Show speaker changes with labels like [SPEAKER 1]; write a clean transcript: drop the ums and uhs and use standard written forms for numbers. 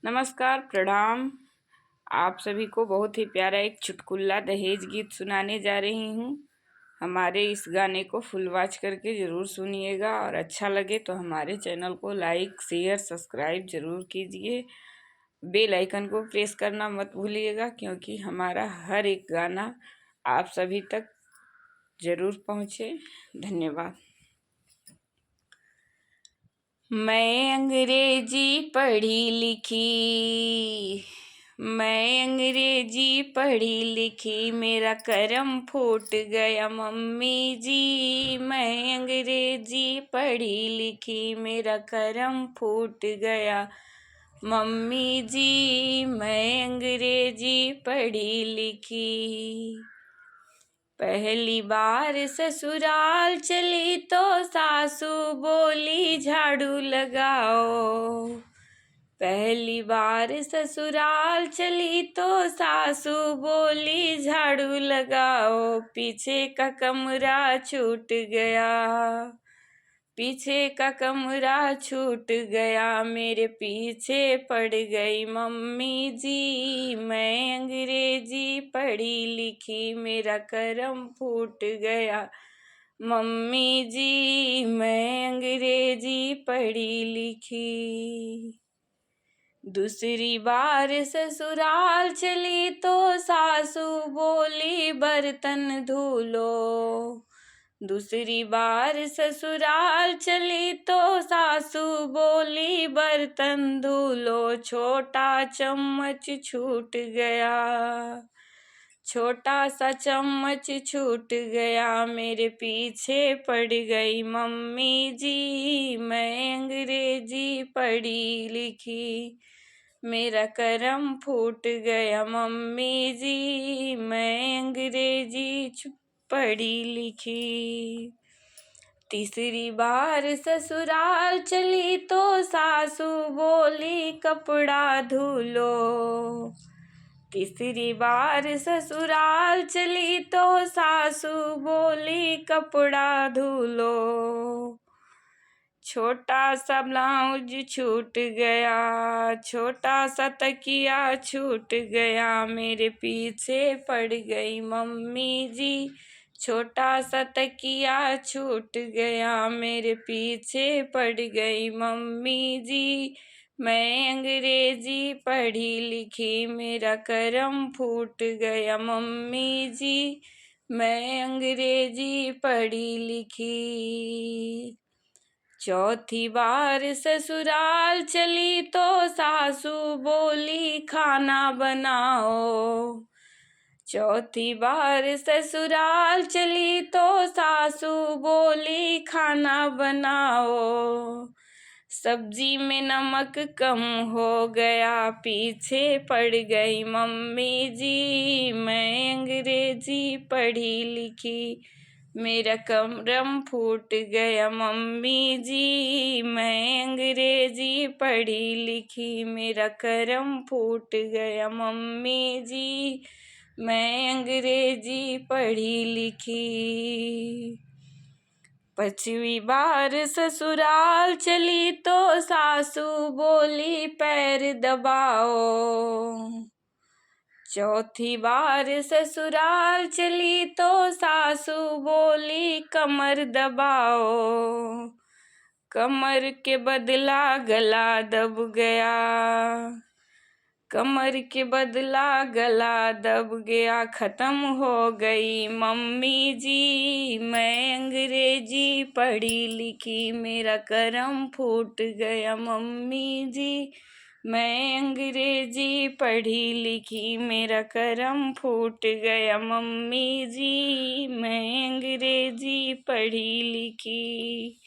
[SPEAKER 1] नमस्कार, प्रणाम। आप सभी को बहुत ही प्यारा एक चुटकुला दहेज गीत सुनाने जा रही हूँ। हमारे इस गाने को फुल वॉच करके ज़रूर सुनिएगा और अच्छा लगे तो हमारे चैनल को लाइक, शेयर, सब्सक्राइब ज़रूर कीजिए। बेल आइकन को प्रेस करना मत भूलिएगा, क्योंकि हमारा हर एक गाना आप सभी तक ज़रूर पहुँचे। धन्यवाद। मैं अंग्रेजी पढ़ी लिखी, मैं अंग्रेजी पढ़ी लिखी, मेरा करम फूट गया मम्मी जी। मैं अंग्रेजी पढ़ी लिखी, मेरा करम फूट गया मम्मी जी। मैं अंग्रेजी पढ़ी लिखी। पहली बार ससुराल चली तो सासू बोली झाड़ू लगाओ। पहली बार ससुराल चली तो सासू बोली झाड़ू लगाओ। पीछे का कमरा छूट गया, पीछे का कमरा छूट गया, मेरे पीछे पड़ गई मम्मी जी। मैं अंग्रेजी पढ़ी लिखी, मेरा करम फूट गया मम्मी जी। मैं अंग्रेजी पढ़ी लिखी। दूसरी बार ससुराल चली तो सासू बोली बर्तन धो लो। दूसरी बार ससुराल चली तो सासू बोली बर्तन धो लो। छोटा चम्मच छूट गया, छोटा सा चम्मच छूट गया, मेरे पीछे पड़ गई मम्मी जी। मैं अंग्रेजी पढ़ी लिखी, मेरा करम फूट गया मम्मी जी। मैं अंग्रेजी पढ़ी लिखी। तीसरी बार ससुराल चली तो सासू बोली कपड़ा धुलो। तीसरी बार ससुराल चली तो सासू बोली कपड़ा धुलो। छोटा सा ब्लाउज छूट गया, छोटा सा तकिया छूट गया, मेरे पीछे पड़ गई मम्मी जी। छोटा सा तकिया छूट गया, मेरे पीछे पड़ गई मम्मी जी। मैं अंग्रेजी पढ़ी लिखी, मेरा करम फूट गया मम्मी जी। मैं अंग्रेजी पढ़ी लिखी। चौथी बार ससुराल चली तो सासू बोली खाना बनाओ। चौथी बार ससुराल चली तो सासू बोली खाना बनाओ। सब्जी में नमक कम हो गया, पीछे पड़ गई मम्मी जी। मैं अंग्रेजी पढ़ी लिखी, मेरा करम फूट गया मम्मी जी। मैं अंग्रेजी पढ़ी लिखी, मेरा करम फूट गया मम्मी जी। मैं अंग्रेजी पढ़ी लिखी। पांचवी बार ससुराल चली तो सासू बोली पैर दबाओ। चौथी बार ससुराल चली तो सासू बोली कमर दबाओ। कमर के बदला गला दब गया, कमर के बदला गला दब गया, खत्म हो गई मम्मी जी। मैं अंग्रेजी पढ़ी लिखी, मेरा करम फूट गया मम्मी जी। मैं अंग्रेजी पढ़ी लिखी, मेरा करम फूट गया मम्मी जी। मैं अंग्रेजी पढ़ी लिखी।